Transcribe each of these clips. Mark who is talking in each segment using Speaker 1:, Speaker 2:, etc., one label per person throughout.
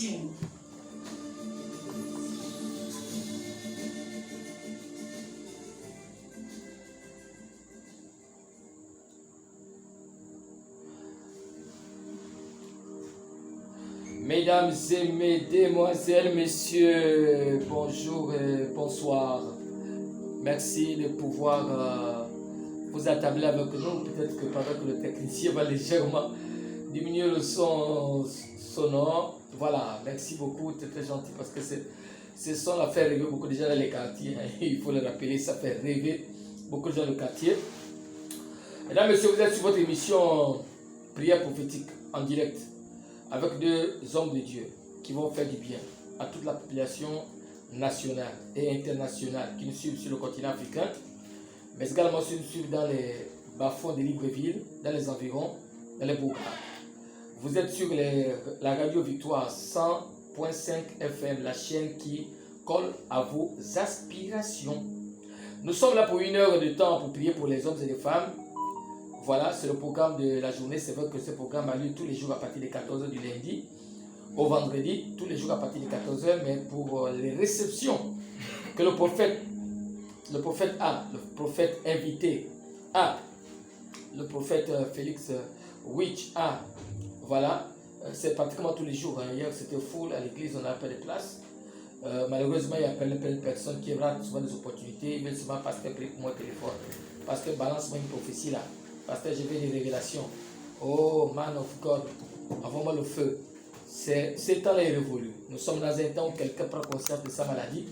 Speaker 1: émission.
Speaker 2: Mesdames et mesdemoiselles, messieurs, bonjour et bonsoir. Merci de pouvoir vous attabler avec nous. Peut-être que pendant que le technicien va légèrement diminuer le son sonore. Voilà, merci beaucoup, c'est très gentil parce que ce son a fait rêver beaucoup de gens dans les quartiers. Il faut le rappeler, ça fait rêver beaucoup de gens dans le quartier. Mesdames et messieurs, vous êtes sur votre émission Prière prophétique en direct, avec deux hommes de Dieu qui vont faire du bien à toute la population nationale et internationale qui nous suivent sur le continent africain, mais également qui nous suivent dans les bas-fonds de Libreville, dans les environs, dans les bourgs. Vous êtes sur la radio Victoire 100.5 FM, la chaîne qui colle à vos aspirations. Nous sommes là pour 1 heure de temps pour prier pour les hommes et les femmes. Voilà, c'est le programme de la journée. C'est vrai que ce programme a lieu tous les jours à partir de 14h du lundi au vendredi, tous les jours à partir de 14h, mais pour les réceptions que le prophète invité a, le prophète Félix Witch a, voilà, c'est pratiquement tous les jours. Hier c'était full à l'église, on n'a pas de place. Malheureusement, il y a plein de personnes qui auront souvent des opportunités. Ils veulent souvent passer pour moi au téléphone. Pasteur, balance-moi une prophétie là. Pasteur, je veux des révélations. Oh, man of God, envoie-moi le feu. Ce temps-là est révolu. Nous sommes dans un temps où quelqu'un prend conscience de sa maladie,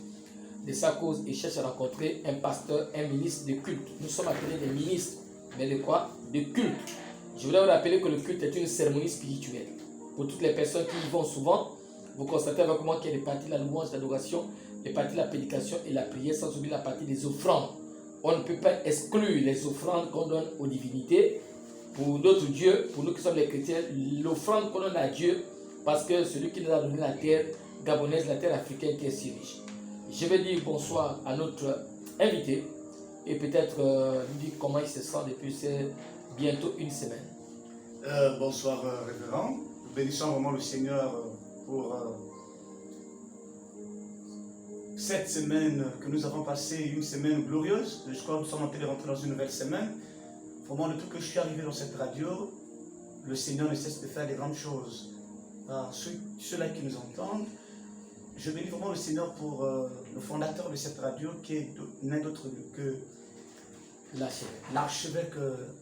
Speaker 2: de sa cause et cherche à rencontrer un pasteur, un ministre de culte. Nous sommes appelés des ministres, mais de quoi? De culte. Je voudrais vous rappeler que le culte est une cérémonie spirituelle. Pour toutes les personnes qui y vont souvent, vous constatez avec moi qu'il y a des parties de la louange, l'adoration, les parties de la prédication et la prière, sans oublier la partie des offrandes. On ne peut pas exclure les offrandes qu'on donne aux divinités. Pour d'autres dieux, pour nous qui sommes les chrétiens, l'offrande qu'on donne à Dieu, parce que celui qui nous a donné la terre gabonaise, la terre africaine qui est si riche. Je vais dire bonsoir à notre invité et peut-être lui dire comment il se sent depuis bientôt 1 semaine.
Speaker 3: Bonsoir révérend. Nous bénissons vraiment le Seigneur pour cette semaine que nous avons passée, une semaine glorieuse. Je crois que nous sommes en train de rentrer dans une nouvelle semaine. Vraiment, depuis que je suis arrivé dans cette radio, le Seigneur ne cesse de faire des grandes choses. Alors, ceux-là qui nous entendent, je bénis vraiment le Seigneur pour le fondateur de cette radio qui est nul d'autre que l'archevêque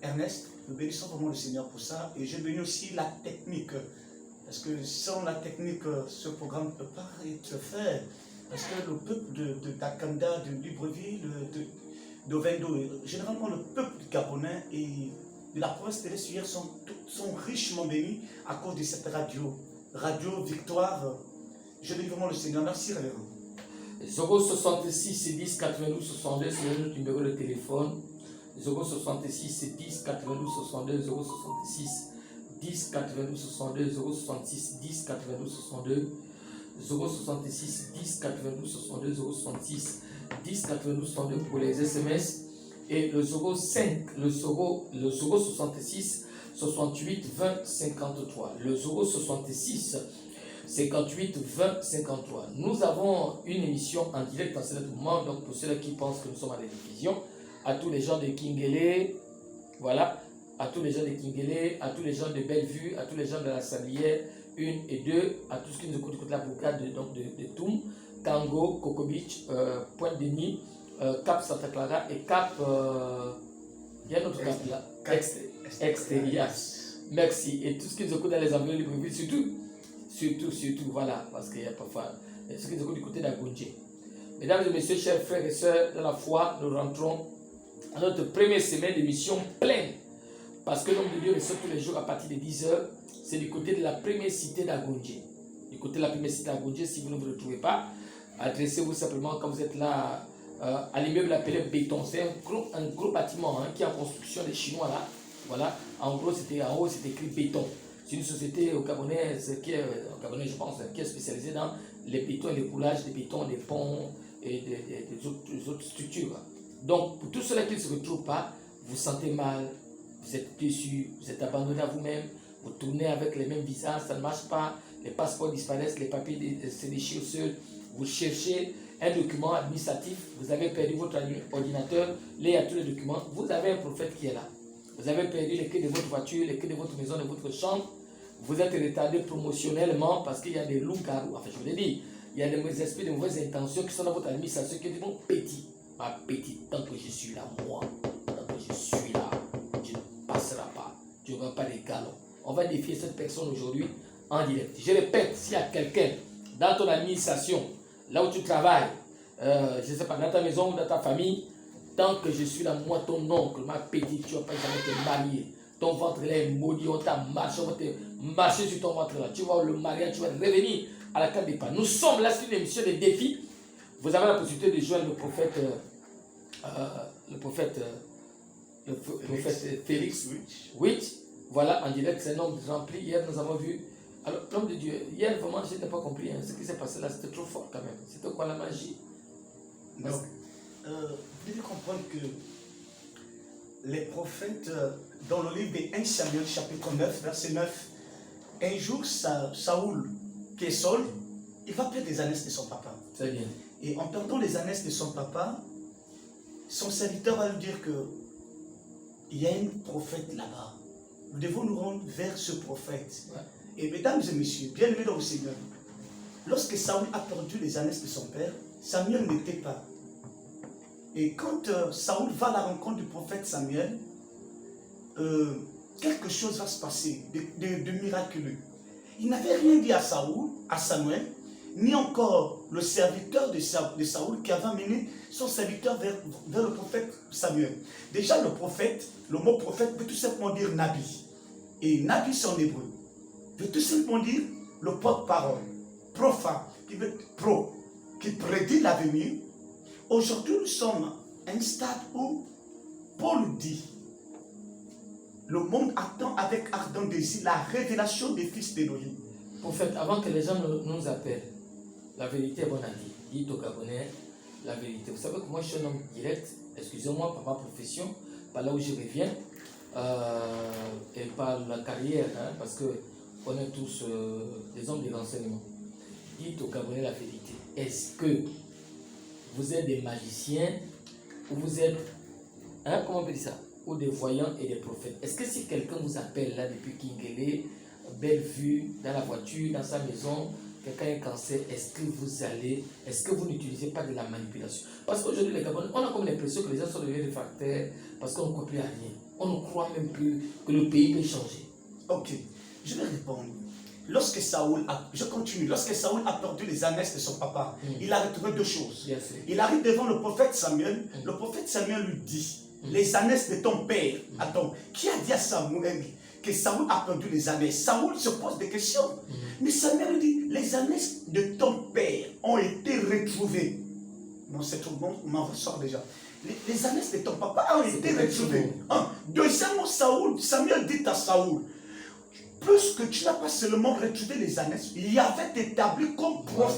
Speaker 3: Ernest. Nous bénissons vraiment le Seigneur pour ça. Et je bénis aussi la technique. Parce que sans la technique, ce programme ne peut pas être fait. Parce que le peuple de Dakanda, de Libreville, de Vendo, généralement le peuple gabonais et de la province de l'Est sont richement bénis à cause de cette radio. Radio Victoire. Je bénis vraiment le Seigneur. Merci, révérend.
Speaker 2: 066 10 92 62, c'est notre numéro de téléphone. 066 10 92 62, 066 10 92 62, 066 10 92 62, 066 10 92 62, 066 10 92 62 pour les SMS et le 05, le 066 68 20 53, le 066 58 20 53. Nous avons une émission en direct en ce moment, donc pour ceux qui pensent que nous sommes à la diffusion, à tous les gens de Kingélé, voilà, à tous les gens de Kingélé, à tous les gens de Bellevue, à tous les gens de la Sablière 1 et 2, à tous ceux qui nous écoutent de la bourgade de Toum, Tango, Coco Beach, Pointe-Denis, Cap Santa Clara et Cap, il y a un autre Cap là, Extérias. Merci. Et tout ce qui nous écoute dans les environs de Libreville, surtout, voilà, parce qu'il y a parfois ceux qui nous écoutent du côté d'Agoundje. Mesdames et messieurs, chers frères et sœurs de la foi, nous rentrons à notre première semaine d'émission pleine. Parce que l'homme de Dieu ressort tous les jours à partir de 10h. C'est du côté de la première cité d'Agoundje. Du côté de la première cité d'Agoundje, si vous ne vous retrouvez pas, adressez-vous simplement quand vous êtes là à l'immeuble appelé Béton. C'est un gros bâtiment qui est en construction des Chinois là. Voilà. En gros, en haut, c'est écrit béton. C'est une société gabonaise qui est, je pense, qui est spécialisée dans les bétons et les coulages des bétons, des ponts et des autres structures. Donc, pour tous ceux-là qui ne se retrouvent pas, vous sentez mal, vous êtes déçus, vous êtes abandonné à vous-même, vous tournez avec les mêmes visages, ça ne marche pas, les passeports disparaissent, les papiers se déchirent seuls, vous cherchez un document administratif, vous avez perdu votre ordinateur, là il y a tous les documents, vous avez un prophète qui est là. Vous avez perdu les clés de votre voiture, les clés de votre maison, de votre chambre, vous êtes retardé promotionnellement parce qu'il y a des loups-garous. Enfin, je vous l'ai dit, il y a des esprits de mauvaises intentions qui sont dans votre administration qui disent, mon petit, ma petite, tant que je suis là, moi, tant que je suis là, tu ne passeras pas, tu n'auras pas les galons. On va défier cette personne aujourd'hui en direct. Je répète, s'il y a quelqu'un dans ton administration, là où tu travailles, je ne sais pas, dans ta maison ou dans ta famille, tant que je suis là, moi, ton oncle, ma petite, tu ne vas pas jamais te marier. Ton ventre là est maudit, on t'a marché, on va te marcher sur ton ventre là. Tu vas le mariage, tu vas revenir à la carte des pas. Nous sommes là sur une émission de défis. Vous avez la possibilité de joindre le prophète Félix Witt. Voilà, en direct, c'est un homme rempli. Hier, nous avons vu. Alors, l'homme de Dieu, hier, vraiment, je n'ai pas compris ce qui s'est passé là. C'était trop fort quand même. C'était quoi la magie?
Speaker 3: Donc, vous devez comprendre que les prophètes, dans le livre de 1 Samuel, chapitre 9, verset 9, un jour, Saoul, qui est Saul, il va perdre les ânesses de son papa.
Speaker 2: Très bien.
Speaker 3: Et en perdant les ânesses de son papa, son serviteur va lui dire que il y a un prophète là-bas. Nous devons nous rendre vers ce prophète.
Speaker 2: Ouais.
Speaker 3: Et mesdames et messieurs, bien-aimés dans le Seigneur, lorsque Saoul a perdu les ânesses de son père, Samuel n'était pas. Et quand Saoul va à la rencontre du prophète Samuel, quelque chose va se passer de miraculeux. Il n'avait rien dit à Samuel, ni encore le serviteur de Saoul qui avait amené son serviteur vers le prophète Samuel. Déjà le mot prophète veut tout simplement dire Nabi. Et Nabi c'est en hébreu. Veut tout simplement dire le porte-parole, prophète, qui prédit l'avenir. Aujourd'hui, nous sommes à un stade où Paul dit, le monde attend avec ardent désir la révélation des fils d'Élohim.
Speaker 2: Prophète, avant que les gens nous appellent, la vérité est bonne à dire. Dites aux Gabonais la vérité. Vous savez que moi je suis un homme direct, excusez-moi par ma profession, par là où je reviens, et par la carrière, hein, parce qu'on est tous des hommes de renseignement. Dites aux Gabonais la vérité. Est-ce que vous êtes des magiciens ou vous êtes, hein, comment on peut dire ça, ou des voyants et des prophètes? Est-ce que si quelqu'un vous appelle là depuis Kingele, belle vue, dans la voiture, dans sa maison, quelqu'un a un cancer, est-ce que vous n'utilisez pas de la manipulation? Parce qu'aujourd'hui, les Gabonais, on a comme l'impression que les gens sont devenus réfractaires parce qu'on ne croit plus à rien. On ne croit même plus que le pays peut changer.
Speaker 3: Ok, je vais répondre. Lorsque Saoul a perdu les ânesses de son papa, il a retrouvé deux choses.
Speaker 2: Yes.
Speaker 3: Il arrive devant le prophète Samuel. Le prophète Samuel lui dit, les ânesses de ton père. Attends, qui a dit à Samuel que Saoul a perdu les ânesses? Saoul se pose des questions. Mais Samuel lui dit, les ânesses de ton père ont été retrouvées. Non, c'est tout bon, on m'en ressort déjà. Les ânesses de ton papa ont été retrouvées. Deuxièmement, Samuel dit à Saoul, plus que tu n'as pas seulement retrouvé les ânesses, il y avait établi comme roi.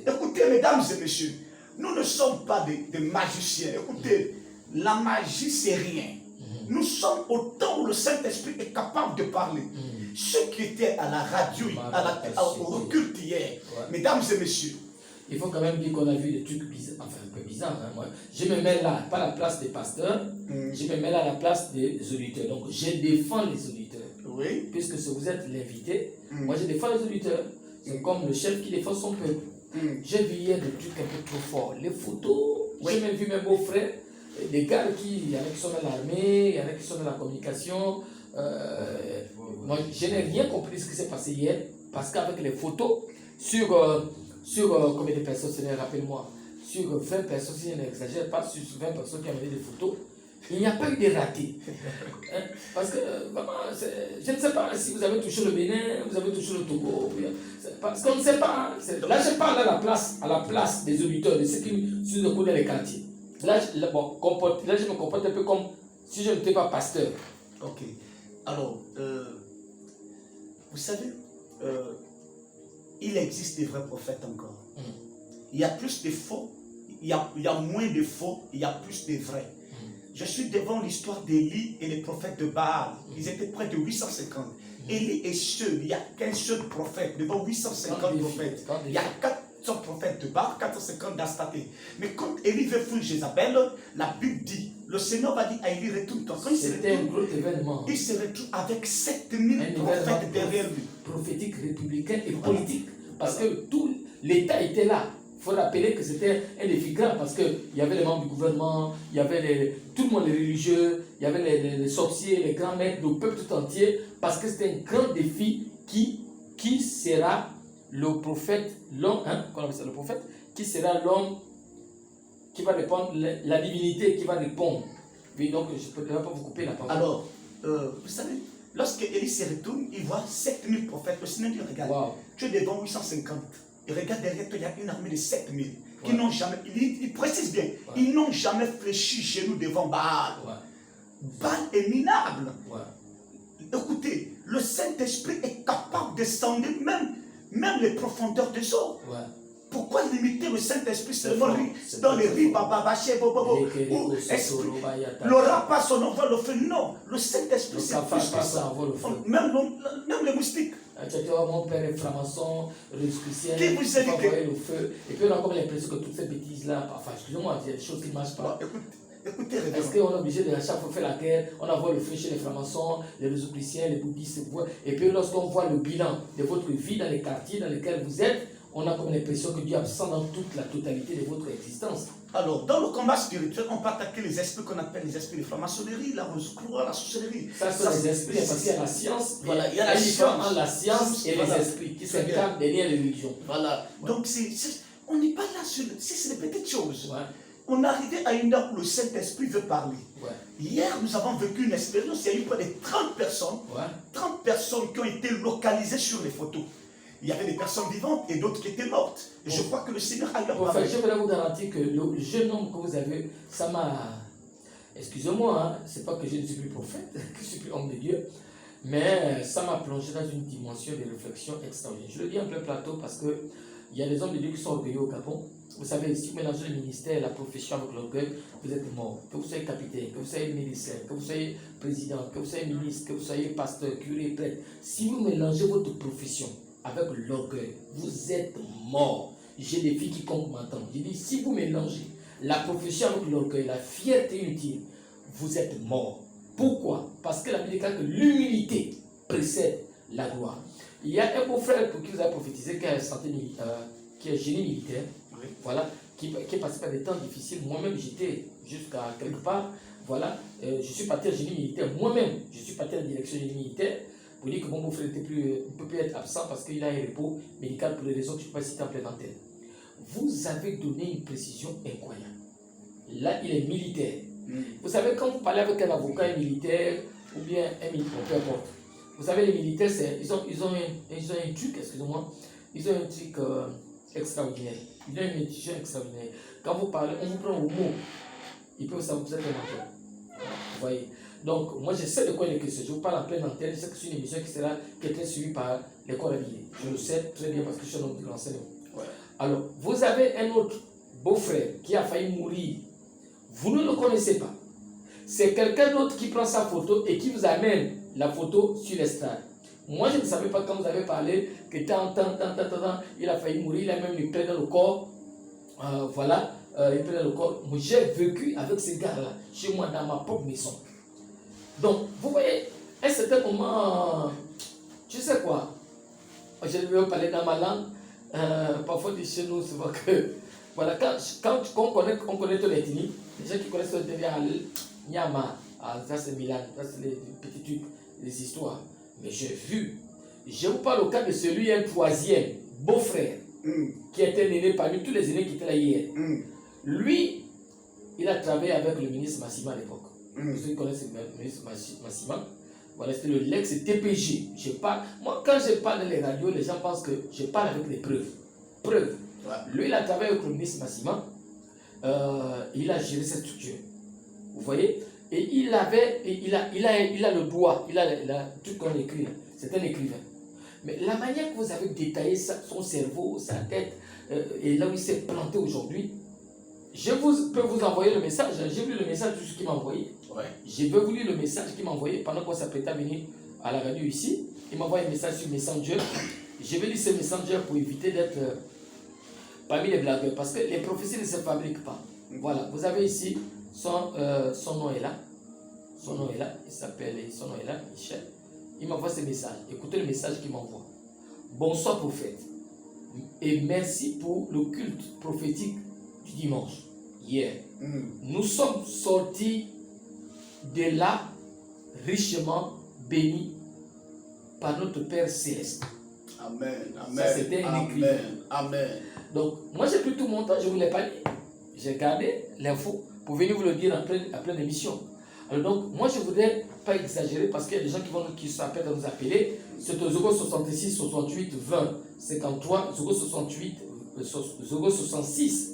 Speaker 3: Écoutez, mesdames et messieurs, nous ne sommes pas des magiciens. Écoutez, la magie, c'est rien. Nous sommes au temps où le Saint-Esprit est capable de parler. Ceux qui étaient à la radio, au culte hier, mesdames et messieurs,
Speaker 2: il faut quand même dire qu'on a vu des trucs bizarres, enfin un peu bizarres. Hein, moi. Je me mets là, pas à la place des pasteurs, je me mets là à la place des auditeurs. Donc je défends les auditeurs.
Speaker 3: Oui.
Speaker 2: Puisque vous êtes l'invité, moi je défends les auditeurs. C'est comme le chef qui défend son peuple. J'ai vu hier des trucs un peu trop forts. Les photos, j'ai même vu mes beaux-frères, des gars il y en a qui sont dans l'armée, il y en a qui sont dans la communication. Moi je n'ai rien compris de ce qui s'est passé hier, parce qu'avec les photos, sur combien de personnes, rappelle-moi, sur 20 personnes, si je n'exagère pas, sur 20 personnes qui ont amené des photos, il n'y a pas eu de raté. Hein? Parce que, vraiment, je ne sais pas si vous avez touché le Bénin, vous avez touché le Togo, parce qu'on ne sait pas. Là, je parle à la place des auditeurs, de ceux qui sont de les quartiers. Là, je me comporte un peu comme si je n'étais pas pasteur.
Speaker 3: Ok. Alors, vous savez, il existe des vrais prophètes encore. Il y a plus de faux, il y a moins de faux, il y a plus de vrais. Je suis devant l'histoire d'Élie et les prophètes de Baal. Ils étaient près de 850. Élie est seul, il n'y a qu'un seul prophète, devant 850 prophètes. Il y a 400 prophètes de Baal, 450 d'Astaté. Mais quand Élie veut fuir Jézabel, la Bible dit, le Seigneur va dire à Élie, retourne-toi. Quand il se
Speaker 2: C'était un
Speaker 3: retourne,
Speaker 2: gros événement.
Speaker 3: il se retrouve avec 7000 prophètes derrière lui.
Speaker 2: Prophétique, républicain et politique. Parce que tout l'État était là. Il faut rappeler que c'était un défi grand parce qu'il y avait les membres du gouvernement, il y avait tout le monde, les religieux, il y avait les sorciers, les grands maîtres, le peuple tout entier. Parce que c'était un grand défi qui sera le prophète, l'homme, comment on appelle ça, le prophète, qui sera l'homme qui va répondre, la divinité qui va répondre. Oui, donc je ne peux pas vous couper la parole.
Speaker 3: Alors, vous savez, lorsque Élie se retourne, il voit 7000 prophètes. Le Seigneur dit, regarde,
Speaker 2: Wow.
Speaker 3: tu es devant 850. Et regarde derrière toi, il y a une armée de 7000 qui
Speaker 2: Ouais.
Speaker 3: n'ont jamais, il précise bien, ils n'ont jamais fléchi chez nous devant Baal.
Speaker 2: Ouais.
Speaker 3: Baal est minable.
Speaker 2: Ouais.
Speaker 3: Écoutez, le Saint-Esprit est capable de descendre même les profondeurs des eaux.
Speaker 2: Ouais.
Speaker 3: Pourquoi limiter le Saint-Esprit seulement
Speaker 2: fort,
Speaker 3: lui,
Speaker 2: c'est
Speaker 3: dans
Speaker 2: très
Speaker 3: les riz,
Speaker 2: fort.
Speaker 3: bababaché, bobobo, ou esprit. L'aura pas son envoi le feu. Non, le Saint-Esprit c'est plus que ça. Même les moustiques.
Speaker 2: Mon père est franc-maçon, réuscricien,
Speaker 3: Qui vous a dit que-
Speaker 2: le feu. Et puis on a comme l'impression que toutes ces bêtises-là, enfin, excusez-moi, il y a des choses qui ne marchent pas.
Speaker 3: Écoutez,
Speaker 2: Est-ce
Speaker 3: révérend.
Speaker 2: qu'on est obligé de à chaque fois faire la guerre, on envoie le feu chez les francs-maçons, les réucriciens, les bouddhistes, et puis lorsqu'on voit le bilan de votre vie dans les quartiers dans lesquels vous êtes, on a comme l'impression que Dieu est absent dans toute la totalité de votre existence.
Speaker 3: Alors, dans le combat spirituel, on peut attaquer les esprits qu'on appelle les esprits de franc-maçonnerie, la rose-croix, la sorcellerie.
Speaker 2: Ça, c'est les esprits, parce qu'il y a la science,
Speaker 3: Voilà, il y a la
Speaker 2: une différence
Speaker 3: science.
Speaker 2: entre la science et
Speaker 3: Voilà.
Speaker 2: les esprits qui
Speaker 3: Très bien.
Speaker 2: s'incarnent derrière les religions.
Speaker 3: Voilà. Donc, on n'est pas là sur c'est des petites choses.
Speaker 2: Ouais,
Speaker 3: On est arrivé à une heure où le Saint-Esprit veut parler.
Speaker 2: ouais,
Speaker 3: Hier, nous avons vécu une expérience, il y a eu près de 30 personnes,
Speaker 2: ouais.
Speaker 3: 30 personnes qui ont été localisées sur les photos. Il y avait des personnes vivantes et d'autres qui étaient mortes. Et je crois que le Seigneur a leur
Speaker 2: Enfin,
Speaker 3: parole.
Speaker 2: je voudrais vous garantir que le jeune homme que vous avez, ça m'a. Excusez-moi, hein, c'est pas que je ne suis plus prophète, que je suis plus homme de Dieu, mais ça m'a plongé dans une dimension de réflexion extraordinaire. Je le dis en plein plateau parce que il y a des hommes de Dieu qui sont orgueilleux au Gabon. Vous savez, si vous mélangez le ministère et la profession avec l'orgueil, vous êtes mort. Que vous soyez capitaine, que vous soyez médecin, que vous soyez président, que vous soyez ministre, que vous soyez pasteur, curé, prêtre, si vous mélangez votre profession avec l'orgueil, vous êtes mort. J'ai des filles qui m'entendent. Je dis, si vous mélangez la profession avec l'orgueil, la fierté inutile, vous êtes mort. Pourquoi? Parce que la Bible dit que l'humilité précède la gloire. Il y a un beau-frère pour qui vous a prophétisé, qui est génie militaire,
Speaker 3: Oui.
Speaker 2: voilà, qui est passé par des temps difficiles. Moi-même, j'étais jusqu'à quelque part, voilà, je suis parti en génie militaire. Moi-même, je suis parti en direction génie militaire pour dire que mon beau-frère ne peut plus être absent parce qu'il a un repos médical pour des raisons que je ne peux pas citer en pleine antenne. Vous avez donné une précision incroyable. Là, il est militaire. Vous savez, quand vous parlez avec un avocat, un militaire, ou bien un militaire, peu importe. Vous savez, les militaires, ils ont un truc, excusez-moi, ils ont un truc extraordinaire. Ils ont une édition extraordinaire. Quand vous parlez, on vous prend au mot. Ils peuvent savoir que vous êtes un menteur. Vous voyez. Donc, moi, je sais de quoi il est question. Je vous parle en pleine antenne. Je sais que c'est une émission qui est très suivie par les corps habillés. Je le sais très bien parce que je suis un homme de renseignement.
Speaker 3: Ouais.
Speaker 2: Alors, vous avez un autre beau-frère qui a failli mourir. Vous ne le connaissez pas. C'est quelqu'un d'autre qui prend sa photo et qui vous amène la photo sur l'estrade. Moi, je ne savais pas quand vous avez parlé que il a failli mourir, il a même eu plaie dans le corps. Voilà, il plaie dans le corps. Moi, j'ai vécu avec ces gars-là, chez moi, dans ma propre maison. Donc, vous voyez, à un certain moment, tu sais quoi, je vais parler dans ma langue. Parfois, chez nous, c'est vrai que, voilà, quand on connaît ton ethnie, les gens qui connaissent ton ethnie, Nyama, ça c'est Milan, ça c'est les petits trucs, les histoires. Mais j'ai vu, je vous parle au cas de celui, un troisième beau-frère, qui était né parmi tous les aînés qui étaient là hier. Lui, il a travaillé avec le ministre Massima à l'époque. Ceux qui connaissent le ministre Massima, voilà, c'était le l'ex-TPG. Moi, quand je parle dans les radios, les gens pensent que je parle avec des preuves. Preuves. Ouais. Lui, il a travaillé avec le ministre Massima. Il a géré cette structure. Vous voyez? Et il a le doigt, il a tout qu'on écrit. C'est un écrivain. Mais la manière que vous avez détaillé son cerveau, sa tête, et là où il s'est planté aujourd'hui, je peux vous envoyer le message. J'ai lu le message qu'il m'a envoyé. Ouais. Je vais vous lire le message qu'il m'a envoyé pendant qu'on s'apprêtait à venir à la radio ici. il m'envoie un message sur Messenger. Je vais lire ce Messenger pour éviter d'être parmi les blagueurs. Parce que les prophéties ne se fabriquent pas. Voilà, vous avez ici, son nom est là. Son nom est là, son nom est là, Michel. Il m'envoie ce message. Écoutez le message qu'il m'envoie. Bonsoir prophète. Et merci pour le culte prophétique du dimanche. Hier. Nous sommes sortis de là richement bénis par notre Père Céleste.
Speaker 3: Amen. Amen.
Speaker 2: Ça, c'était un écrivain.
Speaker 3: Amen.
Speaker 2: Donc, moi j'ai pris tout mon temps, je ne vous l'ai pas dit. J'ai gardé l'info pour venir vous le dire en pleine émission. Alors donc, moi je ne voudrais pas exagérer parce qu'il y a des gens qui s'appellent à nous appeler. C'est au 066 68 20 53 068 066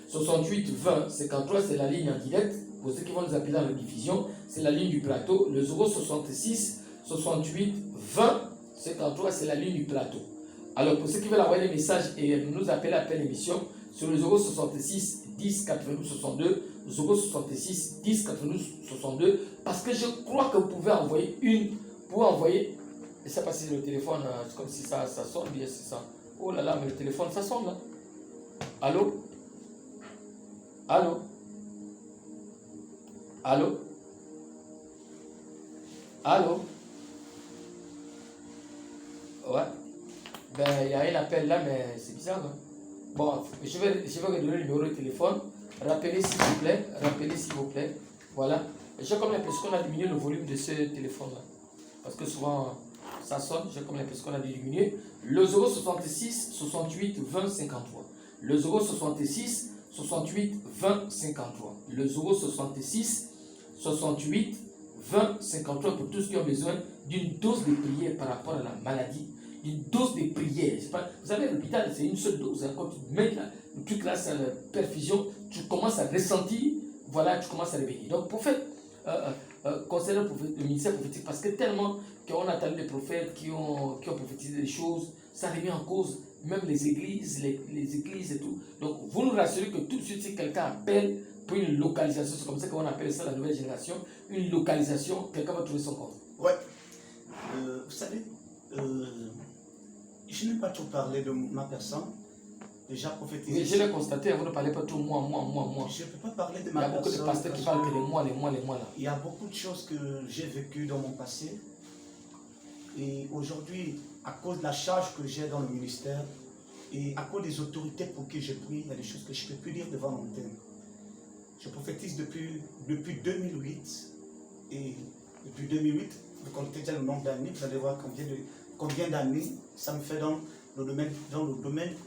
Speaker 2: 68 20 53, c'est la ligne en direct. Pour ceux qui vont nous appeler dans la diffusion, c'est la ligne du plateau. Le 066 68 20 53, c'est la ligne du plateau. Alors pour ceux qui veulent envoyer des messages et nous appeler après l'émission, sur le 066 10 92 62, 066 10 92 62, parce que je crois que vous pouvez envoyer je ne sais pas si le téléphone, c'est comme si ça sonne bien, c'est ça. Oh là là, mais le téléphone, ça sonne là. Allô? Allô? Allô? Allô? Ouais. Ben, il y a un appel là, mais c'est bizarre. Hein? Bon, je vais redonner le numéro de téléphone. Rappelez s'il vous plaît. Rappelez s'il vous plaît. Voilà. J'ai comme l'impression qu'on a diminué le volume de ce téléphone-là. Parce que souvent, ça sonne. J'ai comme l'impression qu'on a diminué. Le 066 68 20 53. Le 066 68 20 53. Le 066 68 20 53 pour tous ceux qui ont besoin d'une dose de prière par rapport à la maladie. Une dose de prière. Vous savez, l'hôpital, c'est une seule dose. Hein. Quand tu mets le truc là, c'est la perfusion, tu commences à ressentir, voilà, tu commences à réveiller. Donc, prophète, concernant le ministère prophétique, parce que tellement qu'on a entendu des prophètes qui ont prophétisé des choses, ça remet en cause même les églises, les églises et tout. Donc, vous nous rassurez que tout de suite, si quelqu'un appelle pour une localisation, c'est comme ça qu'on appelle ça la nouvelle génération, une localisation, quelqu'un va trouver son compte.
Speaker 3: Ouais. Vous savez, je n'ai pas trop parlé de ma personne. Déjà prophétisé.
Speaker 2: Oui, je l'ai constaté, vous ne parlez pas tout moi.
Speaker 3: Je ne peux pas parler de ma personne.
Speaker 2: Il y a beaucoup de pasteurs qui parlent que les mois là.
Speaker 3: Il y a beaucoup de choses que j'ai vécues dans mon passé. Et aujourd'hui, à cause de la charge que j'ai dans le ministère et à cause des autorités pour qui je prie, il y a des choses que je ne peux plus dire devant l'antenne. Je prophétise depuis 2008. Et depuis 2008, vous comptez déjà le nombre d'années, vous allez voir combien d'années ça me fait dans le domaine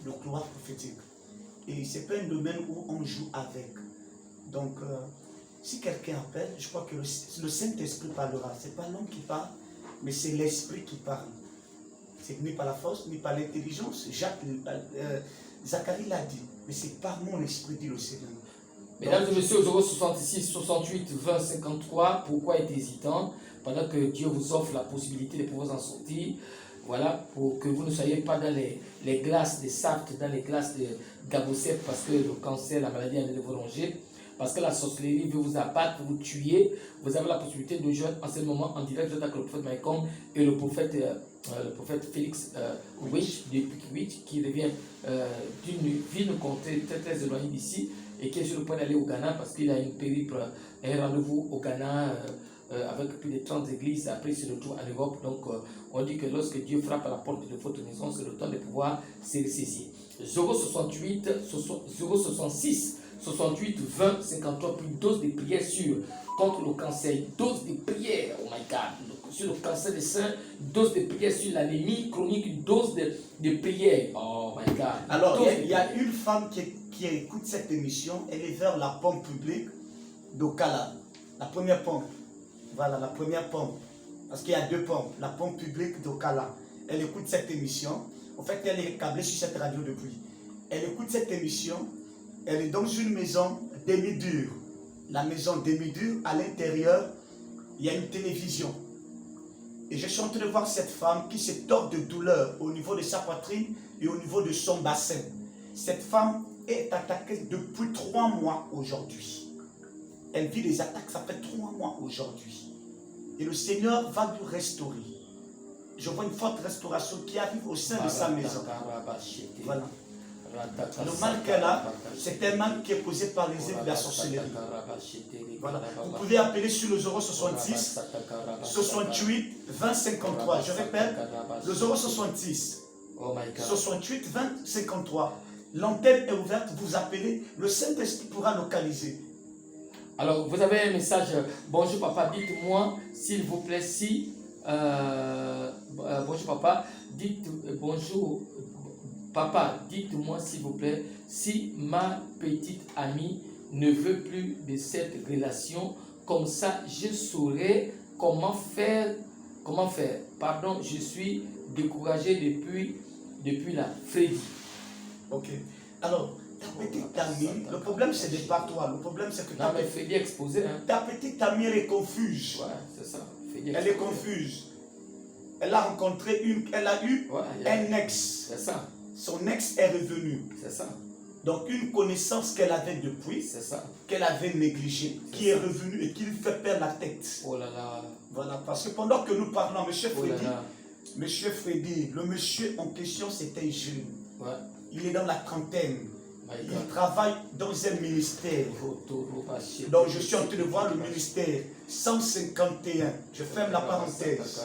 Speaker 3: de gloire prophétique. Et ce n'est pas un domaine où on joue avec. Donc, si quelqu'un appelle, je crois que le Saint-Esprit parlera. Ce n'est pas l'homme qui parle, mais c'est l'Esprit qui parle. C'est ni par la force, ni par l'intelligence. Zacharie l'a dit, mais c'est par mon esprit, dit le Seigneur.
Speaker 2: Mesdames et messieurs, au 066 68 20 53, pourquoi être hésitant pendant que Dieu vous offre la possibilité de pouvoir en sortir? Voilà, pour que vous ne soyez pas dans les glaces de Sartre, dans les glaces de Gabosset, parce que le cancer, la maladie allait vous ronger, parce que la sorcellerie veut vous abattre, vous tuer. Vous avez la possibilité de jouer en ce moment en direct avec le prophète Maïkom et le prophète Félix Witch, qui revient d'une ville très très éloignée d'ici et qui est sur le point d'aller au Ghana parce qu'il a une périple, un rendez-vous au Ghana avec plus de 30 églises. Après, il se retrouve en Europe. Donc, on dit que lorsque Dieu frappe à la porte de votre maison, c'est le temps de pouvoir se ressaisir. 068 066 68 20 53 pour une dose de prière contre le cancer, une dose de prière, oh my God, sur le cancer des seins, une dose de prière sur l'anémie chronique, une dose de prière, oh my God.
Speaker 3: Alors, il y a une femme qui écoute cette émission, elle est vers la pompe publique d'Okala, la première pompe, voilà, la première pompe, parce qu'il y a deux pompes, la pompe publique d'Okala, elle écoute cette émission, en fait, elle est câblée sur cette radio depuis, elle écoute cette émission. Elle est dans une maison demi-dure. La maison demi-dure, à l'intérieur, il y a une télévision. Et je suis en train de voir cette femme qui se tord de douleur au niveau de sa poitrine et au niveau de son bassin. Cette femme est attaquée depuis 3 mois aujourd'hui. Elle vit des attaques, ça fait 3 mois aujourd'hui. Et le Seigneur va lui restaurer. je vois une forte restauration qui arrive au sein de sa maison. Voilà. Le mal qu'elle a, c'est un mal qui est causé par les œuvres de la sorcellerie. Voilà. Vous pouvez appeler sur le 066 68 20 53. Je répète, le 066 68 20 53. L'antenne est ouverte, vous appelez, le Saint-Esprit pourra localiser.
Speaker 2: Alors, vous avez un message. Bonjour papa, dites-moi s'il vous plaît si... bonjour papa, bonjour papa, dites-moi s'il vous plaît si ma petite amie ne veut plus de cette relation. Comme ça, je saurai comment faire. Pardon, je suis découragé depuis la Freddy.
Speaker 3: Ok. Alors, ta petite amie, le problème c'est de pas toi. Le problème c'est que
Speaker 2: non, mais Freddy est exposé. Hein.
Speaker 3: Ta petite amie, elle est confuse.
Speaker 2: Ouais, c'est ça.
Speaker 3: Elle est confuse. Elle a rencontré elle a eu un ex.
Speaker 2: C'est ça.
Speaker 3: Son ex est revenu.
Speaker 2: C'est ça.
Speaker 3: Donc une connaissance qu'elle avait depuis, qu'elle avait négligée, qui est revenue et qui lui fait perdre la tête.
Speaker 2: Oh là là.
Speaker 3: Voilà, parce que pendant que nous parlons, monsieur Freddy, le monsieur en question c'était jeune. Ouais. Il est dans la trentaine. Il travaille dans un ministère. Donc je suis en train de voir le ministère 151. Je ferme la parenthèse.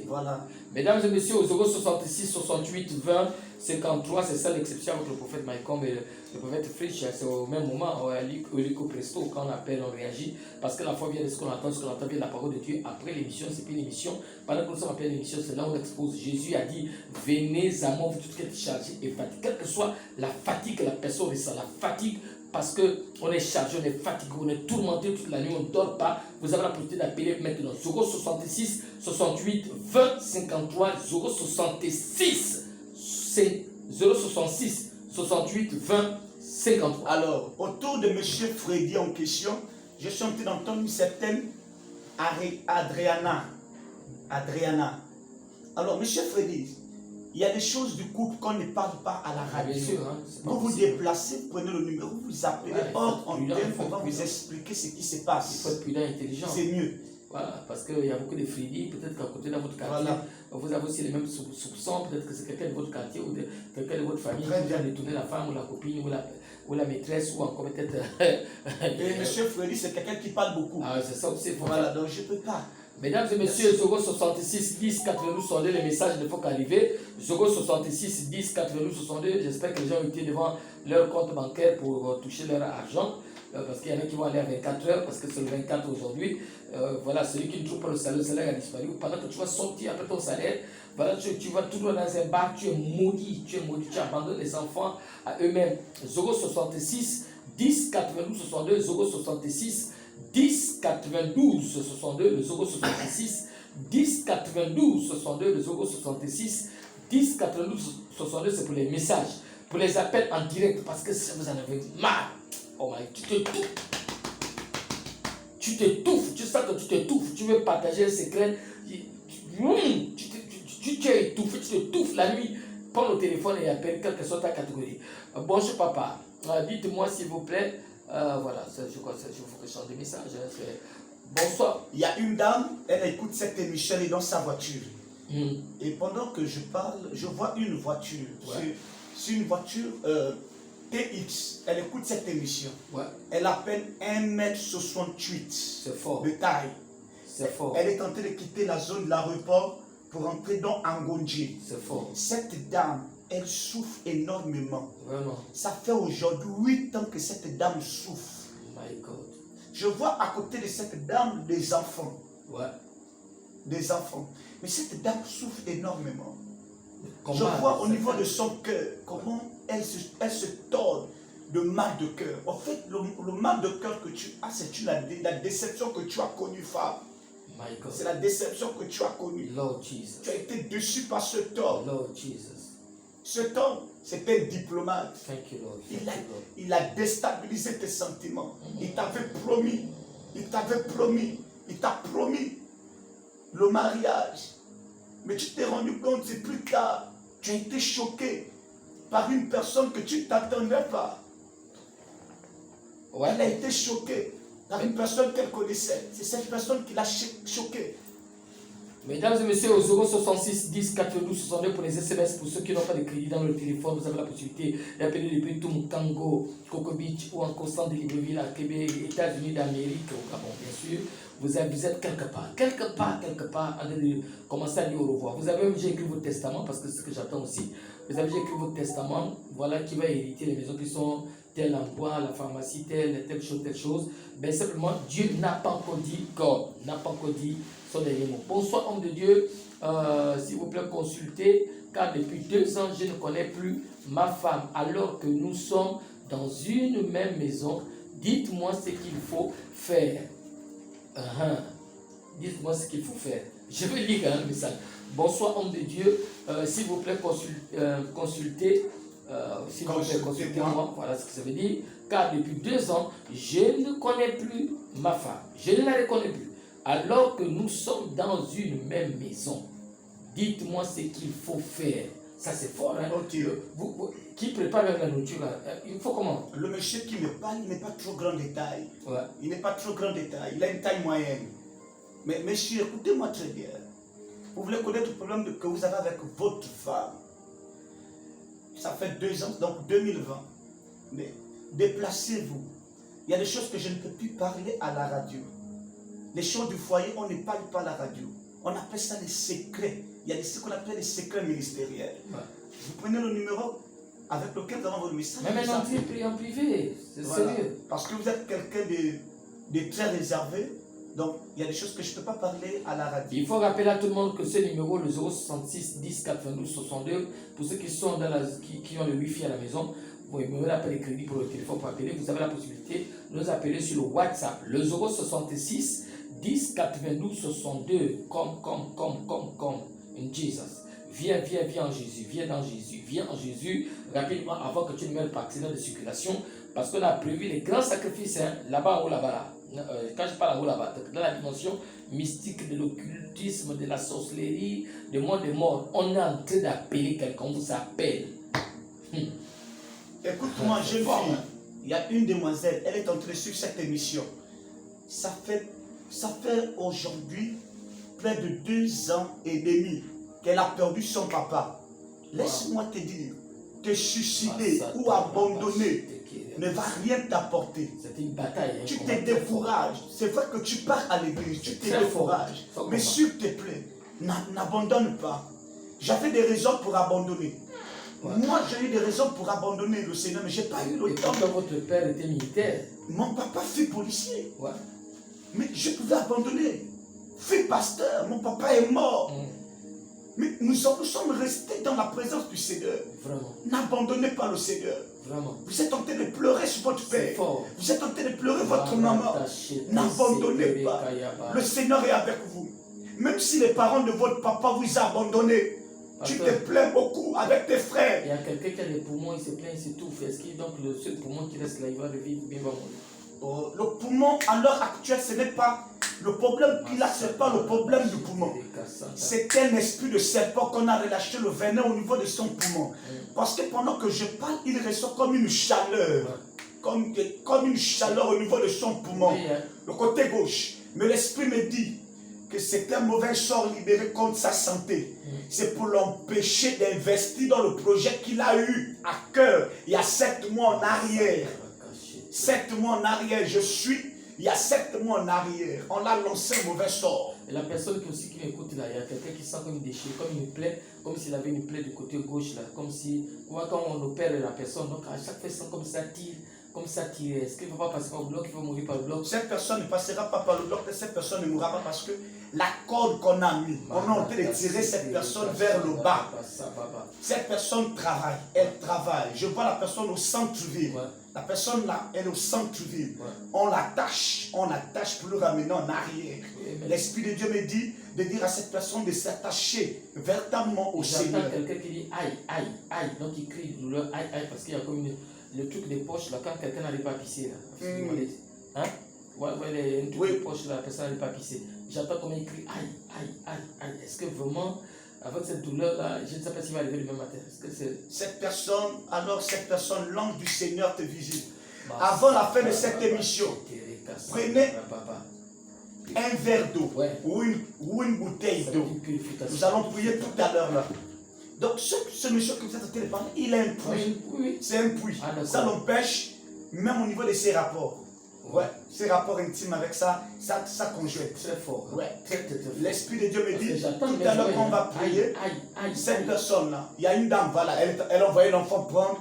Speaker 3: Voilà.
Speaker 2: Mesdames et messieurs, au 066 68 20 53, c'est ça l'exception avec le prophète Maïcom et le prophète Frisch. C'est au même moment, au Lico Presto, quand on appelle, on réagit. Parce que la foi vient de ce qu'on entend vient de la parole de Dieu. Après l'émission, c'est plus l'émission. Pendant que nous sommes après l'émission, c'est là où on expose. Jésus a dit, venez à moi, vous tous qui êtes chargés et fatigués. Quelle que soit la fatigue que la personne ressent, la fatigue, parce qu'on est chargé, on est fatigué, on est tourmenté toute la nuit, on ne dort pas. Vous avez la possibilité d'appeler maintenant 066 68 20 53 066 68 20 53.
Speaker 3: Alors, autour de M. Freddy en question, je suis en train d'entendre une certaine Adriana. Alors, M. Freddy, il y a des choses du couple qu'on ne parle pas à la radio.
Speaker 2: Bien sûr, hein,
Speaker 3: quand vous déplacez, prenez le numéro, vous appelez hors antenne, on va vous expliquer ce qui se passe.
Speaker 2: Il faut être prudent et intelligent.
Speaker 3: C'est mieux.
Speaker 2: Voilà, parce qu'il y a beaucoup de Freddy, peut-être qu'à côté de votre quartier, vous avez aussi les mêmes soupçons, peut-être que c'est quelqu'un de votre quartier ou quelqu'un de votre famille qui a détourné la femme ou la copine ou la maîtresse ou encore peut-être...
Speaker 3: Et M. Freddy, c'est quelqu'un qui parle beaucoup.
Speaker 2: Ah, c'est ça aussi.
Speaker 3: Voilà, donc je ne peux pas.
Speaker 2: Mesdames et messieurs, 066 10 92 62, les messages ne font qu'arriver. 066 10 92 62, j'espère que les gens ont été devant leur compte bancaire pour toucher leur argent. Parce qu'il y en a qui vont aller à 24 heures, parce que c'est le 24 aujourd'hui. Voilà, celui qui ne trouve pas le salaire a disparu. Pendant que tu vas sortir après ton salaire, voilà, tu vas tout dans un bar, tu es maudit, tu abandonnes les enfants à eux-mêmes. 066 10 92 62, 066 10 92 62, le 066 10 92 62, le 066 10 92 62, c'est pour les messages, pour les appels en direct, parce que si vous en avez marre, oh my, tu t'étouffes, tu sens que tu t'étouffes, tu veux partager un secret, tu es étouffé, tu t'étouffes la nuit, prends le téléphone et appelle, quelle que soit ta catégorie. Bonjour papa, dites-moi s'il vous plaît. Voilà, je crois qu'il faut que je change de message. Bonsoir.
Speaker 3: Il y a une dame, elle écoute cette émission, elle est dans sa voiture. Et pendant que je parle, je vois une voiture. C'est une voiture TX. Elle écoute cette émission. Elle appelle 1m68
Speaker 2: C'est fort.
Speaker 3: de taille.
Speaker 2: C'est fort.
Speaker 3: Elle est en train de quitter la zone de l'aéroport pour entrer dans Angondji.
Speaker 2: C'est fort.
Speaker 3: Cette dame, elle souffre énormément.
Speaker 2: Vraiment.
Speaker 3: Ça fait aujourd'hui 8 ans que cette dame souffre.
Speaker 2: My God.
Speaker 3: Je vois à côté de cette dame des enfants. Des enfants. Mais cette dame souffre énormément.
Speaker 2: Comment
Speaker 3: je vois au niveau de son cœur comment elle se tord de mal de cœur. En fait, le mal de cœur que tu as, c'est la déception que tu as connue, femme. C'est la déception que tu as connue.
Speaker 2: Lord Jesus.
Speaker 3: Tu as été déçu par ce homme.
Speaker 2: Lord Jesus.
Speaker 3: Cet homme, c'était un diplomate.
Speaker 2: Thank you, Lord.
Speaker 3: Il a déstabilisé tes sentiments. Il t'avait promis. Il t'a promis le mariage. Mais tu t'es rendu compte, c'est plus tard. Tu as été choqué par une personne que tu ne t'attendais pas. Elle a été choquée par une personne qu'elle connaissait. C'est cette personne qui l'a choquée.
Speaker 2: Mesdames et messieurs, au 066 10 92 62 pour les SMS, pour ceux qui n'ont pas de crédit dans le téléphone, vous avez la possibilité d'appeler depuis Tumkango, Coco Beach ou encore Centre de Libreville à Québec, États-Unis d'Amérique, au Gabon, bien sûr. Vous êtes quelque part, en train de commencer à dire au revoir. Vous avez déjà écrit votre testament, parce que c'est ce que j'attends aussi. Vous avez déjà écrit votre testament, voilà qui va hériter les maisons qui sont tel emploi, la pharmacie, telle chose. Ben simplement, Dieu n'a pas encore dit God, n'a pas encore dit son dernier mot. Bonsoir, homme de Dieu, s'il vous plaît, consultez, car depuis 2 ans, je ne connais plus ma femme, alors que nous sommes dans une même maison. Dites-moi ce qu'il faut faire. Dites-moi ce qu'il faut faire. Je vais lire un message. Bonsoir, homme de Dieu, s'il vous plaît, consultez. S'il vous plaît, consultez-moi. Voilà ce que ça veut dire. Car depuis 2 ans, je ne connais plus ma femme. Je ne la reconnais plus. Alors que nous sommes dans une même maison. Dites-moi ce qu'il faut faire. Ça, c'est fort, hein?
Speaker 3: Okay.
Speaker 2: Qui prépare la nourriture, il faut comment?
Speaker 3: Le monsieur qui me parle, il n'est pas trop grand détail.
Speaker 2: Ouais.
Speaker 3: Il n'est pas trop grand détail. Il a une taille moyenne. Mais monsieur, écoutez-moi très bien. Vous voulez connaître le problème que vous avez avec votre femme. Ça fait 2 ans, donc 2020. Mais déplacez-vous. Il y a des choses que je ne peux plus parler à la radio. Les choses du foyer, on ne parle pas à la radio. On appelle ça des secrets. Il y a ce qu'on appelle des secrets ministériels. Ouais. Vous prenez le numéro avec lequel nous avons votre message.
Speaker 2: Mais maintenant, tu pries en privé. C'est
Speaker 3: voilà.
Speaker 2: sérieux.
Speaker 3: Parce que vous êtes quelqu'un de très réservé. Donc, il y a des choses que je ne peux pas parler à la radio.
Speaker 2: Il faut rappeler à tout le monde que ce numéro, le 066 10 92 62, pour ceux qui sont qui ont le Wi-Fi à la maison, vous n'avez pas de crédit pour le téléphone pour appeler, vous avez la possibilité de nous appeler sur le WhatsApp, le 066 10 92 62, comme, in Jesus. Viens en Jésus, viens en Jésus, rapidement avant que tu ne meurs par accident de circulation, parce qu'on a prévu les grands sacrifices, hein, là-bas ou là-bas. Quand je parle là-bas, dans la dimension mystique de l'occultisme, de la sorcellerie, du monde des morts, on est en train d'appeler quelqu'un, on vous appelle.
Speaker 3: Écoute-moi, jeune fille, il y a une demoiselle, elle est entrée sur cette émission. Ça fait aujourd'hui près de 2 ans et demi qu'elle a perdu son papa. Laisse-moi te dire, te suicider ou abandonner ne va rien t'apporter.
Speaker 2: C'est une bataille. Hein,
Speaker 3: tu te décourages. C'est vrai que tu pars à l'église, tu te décourages. Mais s'il te plaît, n'abandonne pas. J'avais des raisons pour abandonner. Ouais. Moi, j'ai eu des raisons pour abandonner le Seigneur, mais je n'ai pas eu le temps.
Speaker 2: Votre père était militaire.
Speaker 3: Mon papa fut policier.
Speaker 2: Ouais.
Speaker 3: Mais je pouvais abandonner. Fut pasteur, mon papa est mort. Mais nous sommes restés dans la présence du Seigneur.
Speaker 2: Vraiment.
Speaker 3: N'abandonnez pas le Seigneur.
Speaker 2: Vraiment.
Speaker 3: Vous êtes en train de pleurer sur votre père. Vous êtes en train de pleurer votre maman. N'abandonnez pas. Le Seigneur est avec vous. Même si les parents de votre papa vous ont abandonné, tu te plains beaucoup avec tes frères.
Speaker 2: Il y a quelqu'un qui a des poumons, il se plaint, il s'étouffe. Est-ce qu'il donc le seul poumon qui reste là, il va revivre ou bien il va mourir?
Speaker 3: Le poumon, à l'heure actuelle, ce n'est pas le problème qu'il a, ce n'est pas le problème du poumon. C'est un esprit de serpent qu'on a relâché le venin au niveau de son poumon. Parce que pendant que je parle, il ressort comme une chaleur. Comme une chaleur au niveau de son poumon. Le côté gauche. Mais l'esprit me dit que c'est un mauvais sort libéré contre sa santé. C'est pour l'empêcher d'investir dans le projet qu'il a eu à cœur il y a 7 mois en arrière. 7 mois en arrière, il y a 7 mois en arrière, on l'a lancé un mauvais sort.
Speaker 2: Et la personne qui m'écoute là, il y a quelqu'un qui sent comme une déchirure, comme une plaie, comme s'il avait une plaie du côté gauche là, comme si, quand on opère la personne, donc à chaque fois, ça comme ça tire. Est-ce qu'il ne va pas passer par le bloc, il va mourir par le bloc?
Speaker 3: Cette personne ne passera pas par le bloc, cette personne ne mourra pas parce que la corde qu'on a mis, on est en train de tirer cette personne vers le bas. Cette personne travaille, elle travaille. Je vois la personne au centre-ville. La personne là, elle est au centre-ville. On l'attache pour le ramener en arrière. L'Esprit de Dieu me dit de dire à cette personne de s'attacher véritablement au Seigneur.
Speaker 2: J'entends quelqu'un qui dit aïe, aïe, aïe. Donc il crie de douleur, aïe, aïe, parce qu'il y a comme le truc des poches là, quand quelqu'un n'arrive pas à pisser là. Hein? Le truc des poches là, la personne n'arrive pas à pisser. J'entends comment il crie aïe, aïe, aïe, aïe. Est-ce que vraiment, avec cette douleur là, je ne sais pas s'il va arriver le même matin.
Speaker 3: Cette personne, l'ange du Seigneur te visite. Avant la fin de cette émission, un verre d'eau
Speaker 2: Ouais.
Speaker 3: ou une bouteille
Speaker 2: Ça
Speaker 3: d'eau.
Speaker 2: veut dire purification.
Speaker 3: Nous allons prier tout à l'heure là. Donc ce monsieur que vous êtes en train de parler, il a un puits.
Speaker 2: Oui.
Speaker 3: C'est un puits.
Speaker 2: Ah, d'accord.
Speaker 3: Ça l'empêche, même au niveau de ses rapports. Ouais, ses rapports intimes avec sa conjointe.
Speaker 2: Très fort.
Speaker 3: Ouais.
Speaker 2: Très fort.
Speaker 3: L'Esprit de Dieu me
Speaker 2: Parce que
Speaker 3: dit,
Speaker 2: j'attends
Speaker 3: tout
Speaker 2: mes
Speaker 3: à l'heure
Speaker 2: oreilles,
Speaker 3: qu'on va
Speaker 2: hein.
Speaker 3: prier,
Speaker 2: Aïe.
Speaker 3: cette personne-là, il y a une dame, voilà, elle a envoyé l'enfant prendre,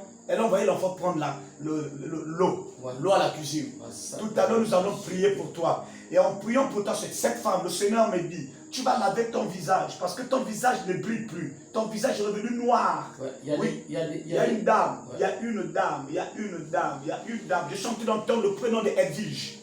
Speaker 3: l'eau,
Speaker 2: Ouais.
Speaker 3: l'eau à la cuisine.
Speaker 2: Ah, ça.
Speaker 3: Tout à l'heure, nous allons prier pour toi. Et en priant pour toi, cette femme, le Seigneur me dit, tu vas laver ton visage, parce que ton visage ne brille plus. Ton visage est revenu noir.
Speaker 2: Ouais.
Speaker 3: Il y a une dame, il y a une dame. Je chante d'entendre le prénom de Edwige.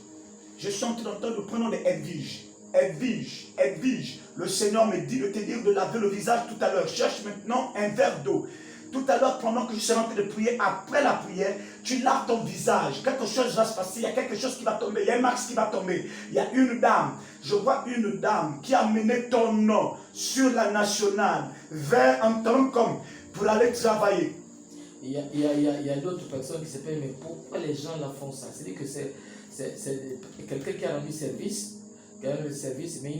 Speaker 3: Edwige. Le Seigneur me dit de te dire de laver le visage tout à l'heure. Cherche maintenant un verre d'eau. Tout à l'heure, pendant que je serai en train de prier, après la prière, tu laves ton visage. Quelque chose va se passer, il y a quelque chose qui va tomber, il y a un max qui va tomber. Il y a une dame, je vois une dame qui a mené ton nom sur la nationale vers un temps comme pour aller travailler.
Speaker 2: Il y a d'autres personnes qui se plaignent, mais pourquoi les gens la font ça? C'est-à-dire que c'est quelqu'un qui a rendu service, mais